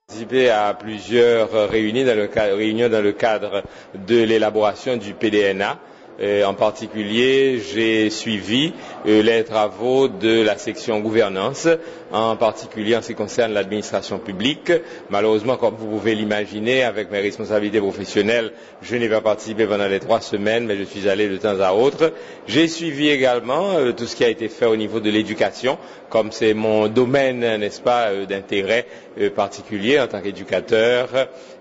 Participé à plusieurs réunions dans le cadre de l'élaboration du PDNA. En particulier, j'ai suivi les travaux de la section gouvernance, en particulier en ce qui concerne l'administration publique. Malheureusement, comme vous pouvez l'imaginer, avec mes responsabilités professionnelles, je n'ai pas participé pendant les 3 semaines, mais je suis allé de temps à autre. J'ai suivi également tout ce qui a été fait au niveau de l'éducation, comme c'est mon domaine, n'est-ce pas, d'intérêt particulier en tant qu'éducateur.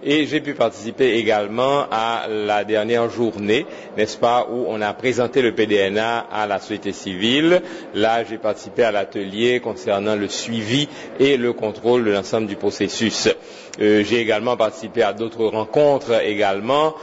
Et j'ai pu participer également à la dernière journée, n'est-ce pas, où on a présenté le PDNA à la société civile. Là, j'ai participé à l'atelier concernant le suivi et le contrôle de l'ensemble du processus. J'ai également participé à d'autres rencontres également,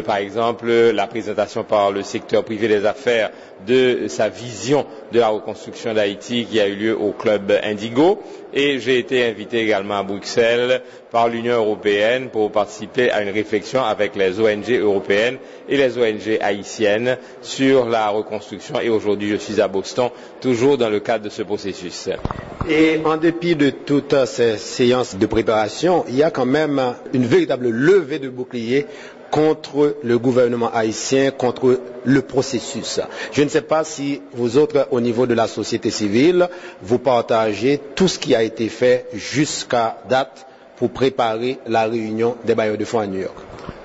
par exemple la présentation par le secteur privé des affaires de sa vision de la reconstruction d'Haïti qui a eu lieu au club Indigo, et j'ai été invité également à Bruxelles par l'Union européenne pour participer à une réflexion avec les ONG européennes et les ONG haïtiennes sur la reconstruction, et aujourd'hui je suis à Boston, toujours dans le cadre de ce processus. Et en dépit de toutes ces séances de préparation, il y a quand même une véritable levée de bouclier contre le gouvernement haïtien, contre le processus. Je ne sais pas si vous autres, au niveau de la société civile, vous partagez tout ce qui a été fait jusqu'à date pour préparer la réunion des bailleurs de fonds à New York.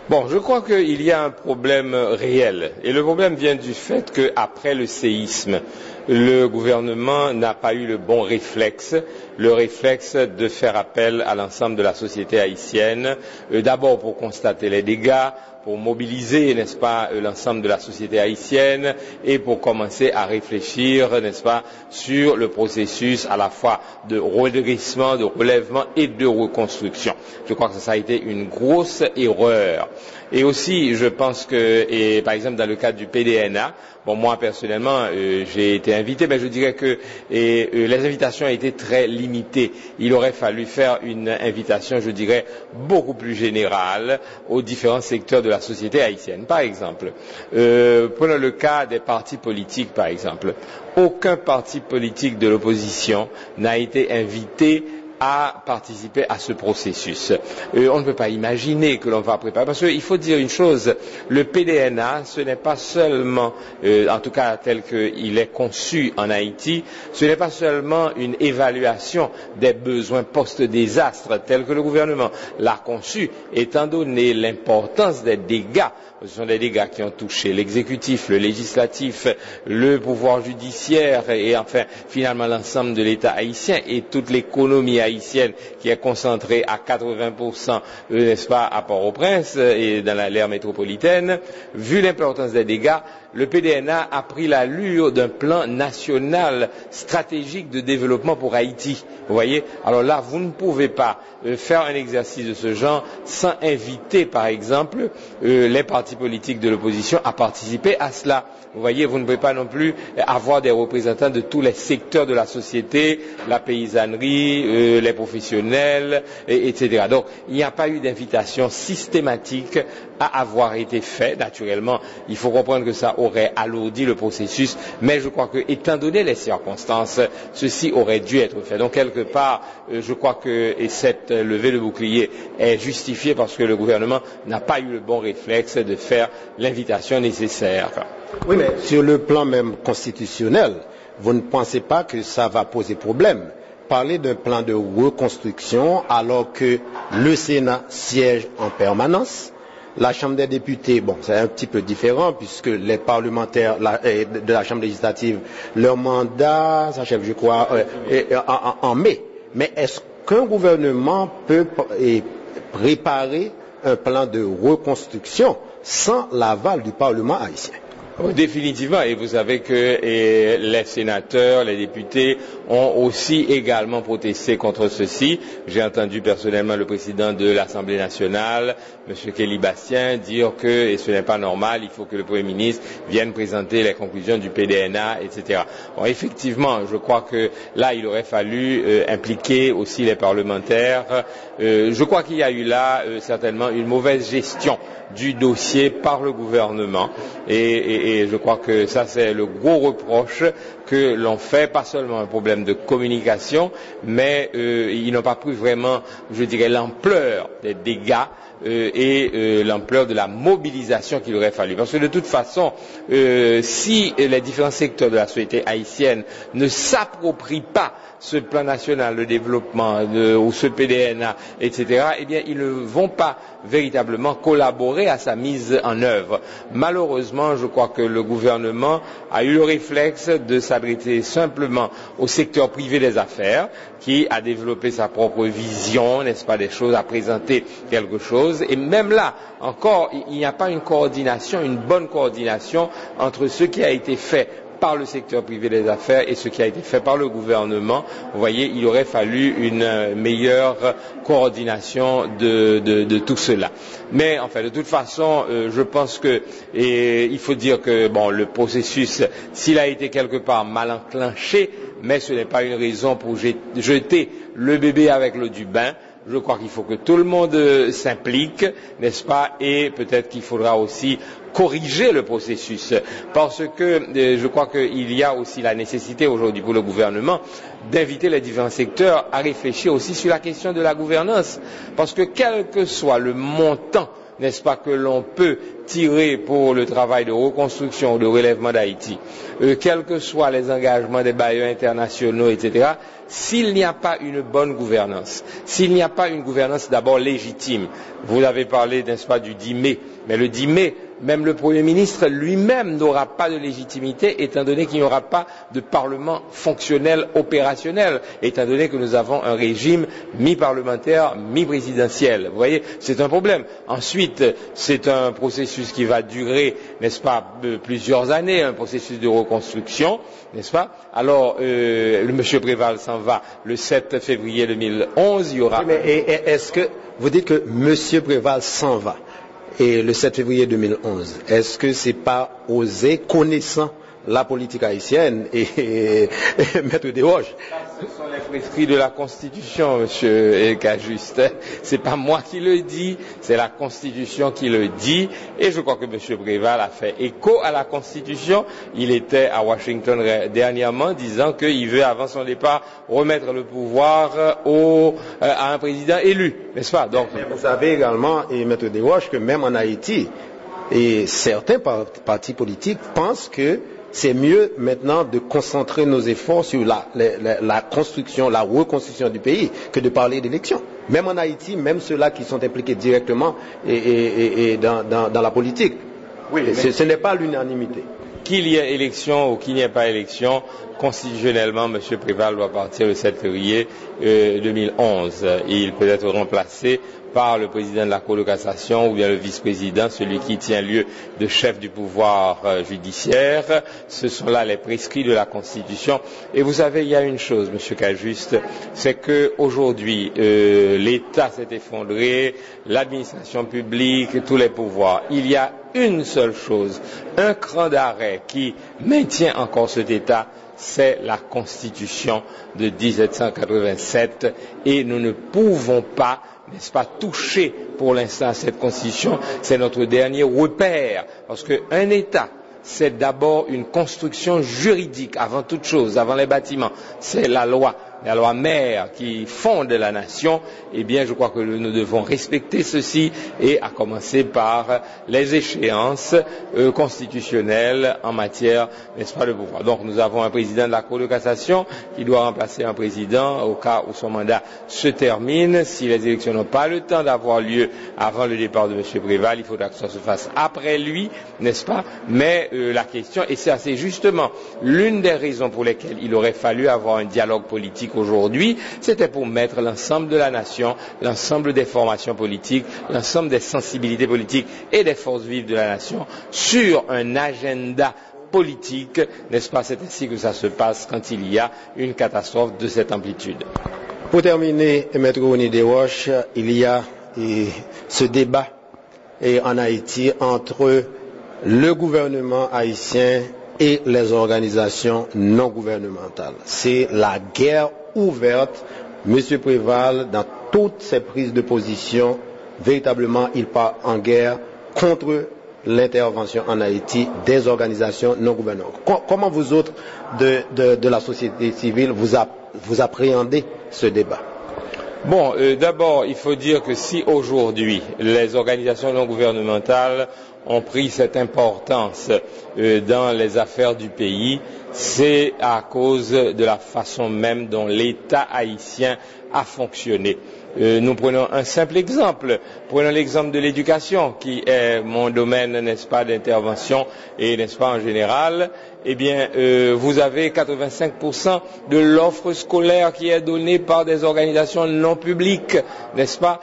Bon, je crois qu'il y a un problème réel, et le problème vient du fait qu'après le séisme, le gouvernement n'a pas eu le bon réflexe, le réflexe de faire appel à l'ensemble de la société haïtienne, d'abord pour constater les dégâts, pour mobiliser, n'est-ce pas, l'ensemble de la société haïtienne, et pour commencer à réfléchir, n'est-ce pas, sur le processus à la fois de redressement, de relèvement et de reconstruction. Je crois que ça a été une grosse erreur. Et aussi, je pense que, et par exemple dans le cadre du PDNA, bon, moi personnellement, j'ai été invité, mais je dirais que les invitations ont été très limitées. Il aurait fallu faire une invitation, je dirais, beaucoup plus générale aux différents secteurs de la société haïtienne. Par exemple, prenons le cas des partis politiques, par exemple. Aucun parti politique de l'opposition n'a été invité à participer à ce processus. On ne peut pas imaginer que l'on va préparer, parce qu'il faut dire une chose, le PDNA, ce n'est pas seulement, en tout cas tel qu'il est conçu en Haïti, ce n'est pas seulement une évaluation des besoins post-désastre tel que le gouvernement l'a conçu, étant donné l'importance des dégâts. Ce sont des dégâts qui ont touché l'exécutif, le législatif, le pouvoir judiciaire et enfin finalement l'ensemble de l'État haïtien et toute l'économie haïtienne qui est concentrée à 80%, n'est-ce pas, à Port-au-Prince et dans l'aire métropolitaine. Vu l'importance des dégâts, le PDNA a pris l'allure d'un plan national stratégique de développement pour Haïti. Vous voyez? Alors là, vous ne pouvez pas faire un exercice de ce genre sans inviter, par exemple, les partis politiques de l'opposition à participer à cela. Vous voyez, vous ne pouvez pas non plus avoir des représentants de tous les secteurs de la société, la paysannerie, les professionnels, etc. Donc, il n'y a pas eu d'invitation systématique à avoir été fait. Naturellement, il faut comprendre que ça aurait alourdi le processus, mais je crois que, étant donné les circonstances, ceci aurait dû être fait. Donc, quelque part, je crois que cette levée de bouclier est justifiée parce que le gouvernement n'a pas eu le bon réflexe de faire l'invitation nécessaire. Oui, mais sur le plan même constitutionnel, vous ne pensez pas que ça va poser problème? Parler d'un plan de reconstruction alors que le Sénat siège en permanence, la Chambre des députés, bon, c'est un petit peu différent puisque les parlementaires de la Chambre législative, leur mandat s'achève, je crois, en mai. Mais est-ce qu'un gouvernement peut préparer un plan de reconstruction sans l'aval du Parlement haïtien? Définitivement, et vous savez que les sénateurs, les députés ont aussi également protesté contre ceci. J'ai entendu personnellement le président de l'Assemblée nationale, M. Kelly Bastien, dire que, et ce n'est pas normal, il faut que le Premier ministre vienne présenter les conclusions du PDNA, etc. Bon, effectivement, je crois que là, il aurait fallu impliquer aussi les parlementaires. Je crois qu'il y a eu là certainement une mauvaise gestion du dossier par le gouvernement et Et je crois que ça, c'est le gros reproche que l'on fait, pas seulement un problème de communication, mais ils n'ont pas pris vraiment, je dirais, l'ampleur des dégâts et l'ampleur de la mobilisation qu'il aurait fallu. Parce que de toute façon, si les différents secteurs de la société haïtienne ne s'approprient pas ce plan national de développement ou ce PDNA, etc., eh bien, ils ne vont pas véritablement collaborer à sa mise en œuvre. Malheureusement, je crois que le gouvernement a eu le réflexe de s'adresser simplement au secteur privé des affaires, qui a développé sa propre vision, n'est-ce pas, des choses, à présenter quelque chose. Et même là, encore, il n'y a pas une coordination, une bonne coordination entre ce qui a été fait par le secteur privé des affaires et ce qui a été fait par le gouvernement. Vous voyez, il aurait fallu une meilleure coordination de tout cela. Mais enfin, de toute façon, je pense que il faut dire que bon, le processus, s'il a été quelque part mal enclenché, mais ce n'est pas une raison pour jeter le bébé avec l'eau du bain. Je crois qu'il faut que tout le monde s'implique, n'est-ce pas, et peut-être qu'il faudra aussi corriger le processus, parce que je crois qu'il y a aussi la nécessité aujourd'hui pour le gouvernement d'inviter les différents secteurs à réfléchir aussi sur la question de la gouvernance, parce que quel que soit le montant, n'est-ce pas, que l'on peut tirer pour le travail de reconstruction ou de relèvement d'Haïti, quels que soient les engagements des bailleurs internationaux, etc., s'il n'y a pas une bonne gouvernance, s'il n'y a pas une gouvernance d'abord légitime, vous avez parlé, n'est-ce pas, du 10 mai, mais le 10 mai, même le Premier ministre lui-même n'aura pas de légitimité, étant donné qu'il n'y aura pas de Parlement fonctionnel, opérationnel, étant donné que nous avons un régime mi-parlementaire, mi-présidentiel. Vous voyez, c'est un problème. Ensuite, c'est un processus qui va durer, n'est-ce pas, plusieurs années, un processus de reconstruction, n'est-ce pas? Alors, M. Préval s'en va le 7 février 2011, il y aura... Oui, mais est-ce que vous dites que M. Préval s'en va et le 7 février 2011, est-ce que c'est pas osé, connaissant la politique haïtienne et Maître Desroches? Ce sont les prescrits de la Constitution, monsieur Cajuste. C'est pas moi qui le dis, c'est la Constitution qui le dit. Et je crois que monsieur Préval a fait écho à la Constitution. Il était à Washington dernièrement disant qu'il veut, avant son départ, remettre le pouvoir à un président élu, n'est-ce pas? Donc, vous savez également, et Maître Desroches, que même en Haïti, et certains partis politiques pensent que c'est mieux maintenant de concentrer nos efforts sur la construction, la reconstruction du pays que de parler d'élections. Même en Haïti, même ceux-là qui sont impliqués directement et dans la politique. Oui, ce n'est pas l'unanimité. Qu'il y ait élection ou qu'il n'y ait pas élection, constitutionnellement, M. Préval doit partir le 7 février 2011. Il peut être remplacé par le président de la Cour de cassation ou bien le vice-président, celui qui tient lieu de chef du pouvoir judiciaire. Ce sont là les prescrits de la Constitution. Et vous savez, il y a une chose, M. Cajuste, c'est qu'aujourd'hui, l'État s'est effondré, l'administration publique, tous les pouvoirs. Il y a une seule chose, un cran d'arrêt qui maintient encore cet État, c'est la Constitution de 1787 et nous ne pouvons pas, n'est-ce pas, toucher pour l'instant à cette Constitution. C'est notre dernier repère, parce qu'un État, c'est d'abord une construction juridique avant toute chose, avant les bâtiments. C'est la loi mère qui fonde la nation. Eh bien, je crois que nous devons respecter ceci, et à commencer par les échéances constitutionnelles en matière, n'est-ce pas, de pouvoir. Donc, nous avons un président de la Cour de cassation qui doit remplacer un président au cas où son mandat se termine. Si les élections n'ont pas le temps d'avoir lieu avant le départ de M. Préval, il faudra que ça se fasse après lui, n'est-ce pas? Mais la question, et ça c'est justement l'une des raisons pour lesquelles il aurait fallu avoir un dialogue politique aujourd'hui, c'était pour mettre l'ensemble de la nation, l'ensemble des formations politiques, l'ensemble des sensibilités politiques et des forces vives de la nation sur un agenda politique, n'est-ce pas? C'est ainsi que ça se passe quand il y a une catastrophe de cette amplitude. Pour terminer, Maître Desroches, il y a ce débat en Haïti entre le gouvernement haïtien et les organisations non gouvernementales. C'est la guerre ouverte. M. Préval, dans toutes ses prises de position, véritablement, il part en guerre contre l'intervention en Haïti des organisations non gouvernementales. Comment vous autres de la société civile vous appréhendez ce débat? Bon, d'abord, il faut dire que si aujourd'hui les organisations non gouvernementales ont pris cette importance dans les affaires du pays, c'est à cause de la façon même dont l'État haïtien a fonctionné. Nous prenons un simple exemple. Prenons l'exemple de l'éducation, qui est mon domaine, n'est-ce pas, d'intervention et, n'est-ce pas, en général. Eh bien, vous avez 85% de l'offre scolaire qui est donnée par des organisations non publiques, n'est-ce pas,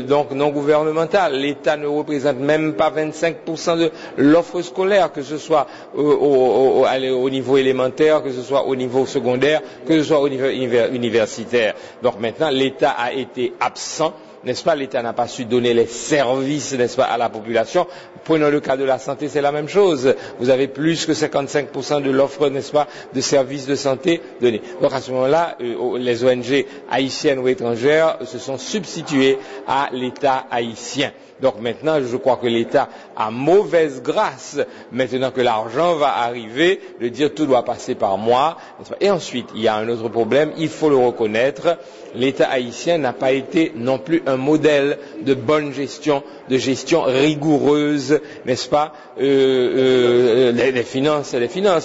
donc non gouvernementales. L'État ne représente même pas 25% de l'offre scolaire, que ce soit au niveau élémentaire, que ce soit au niveau secondaire, que ce soit au niveau universitaire. Donc maintenant, l'État a été absent, n'est-ce pas, l'État n'a pas su donner les services, n'est-ce pas, à la population. Prenons le cas de la santé, c'est la même chose. Vous avez plus que 55% de l'offre, n'est-ce pas, de services de santé donnés. Donc à ce moment-là, les ONG haïtiennes ou étrangères se sont substituées à l'État haïtien. Donc maintenant, je crois que l'État a mauvaise grâce, maintenant que l'argent va arriver, de dire tout doit passer par moi. Et ensuite, il y a un autre problème, il faut le reconnaître, l'État haïtien n'a pas été non plus un modèle de bonne gestion, de gestion rigoureuse, n'est-ce pas, les finances,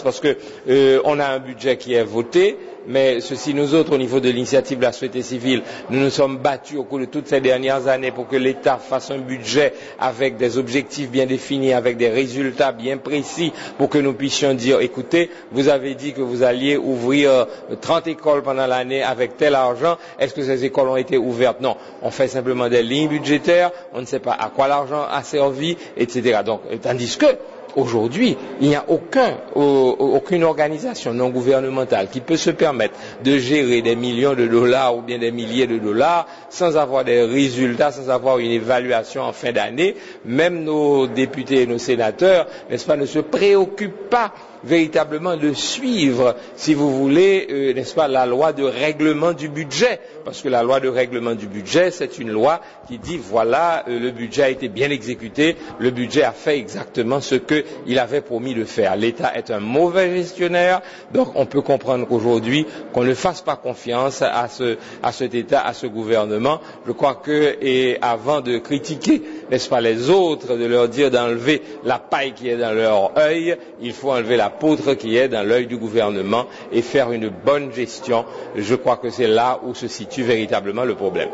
parce que on a un budget qui est voté, mais ceci, nous autres, au niveau de l'initiative de la société civile, nous nous sommes battus au cours de toutes ces dernières années pour que l'État fasse un budget avec des objectifs bien définis, avec des résultats bien précis, pour que nous puissions dire, écoutez, vous avez dit que vous alliez ouvrir 30 écoles pendant l'année avec tel argent, est-ce que ces écoles ont été ouvertes? Non, on fait simplement des lignes budgétaires, on ne sait pas à quoi l'argent a servi, etc. Donc, tandis que, aujourd'hui, il n'y a aucune organisation non gouvernementale qui peut se permettre de gérer des millions de dollars ou bien des milliers de dollars sans avoir des résultats, sans avoir une évaluation en fin d'année. Même nos députés et nos sénateurs, n'est-ce pas, ne se préoccupent pas véritablement de suivre, si vous voulez, n'est-ce pas, la loi de règlement du budget. Parce que la loi de règlement du budget, c'est une loi qui dit, voilà, le budget a été bien exécuté, le budget a fait exactement ce qu'il avait promis de faire. L'État est un mauvais gestionnaire, donc on peut comprendre qu'aujourd'hui, qu'on ne fasse pas confiance à cet État, à ce gouvernement. Je crois que, et avant de critiquer, n'est-ce pas, les autres, de leur dire d'enlever la paille qui est dans leur œil, il faut enlever la poutre qui est dans l'œil du gouvernement et faire une bonne gestion. Je crois que c'est là où se situe véritablement le problème.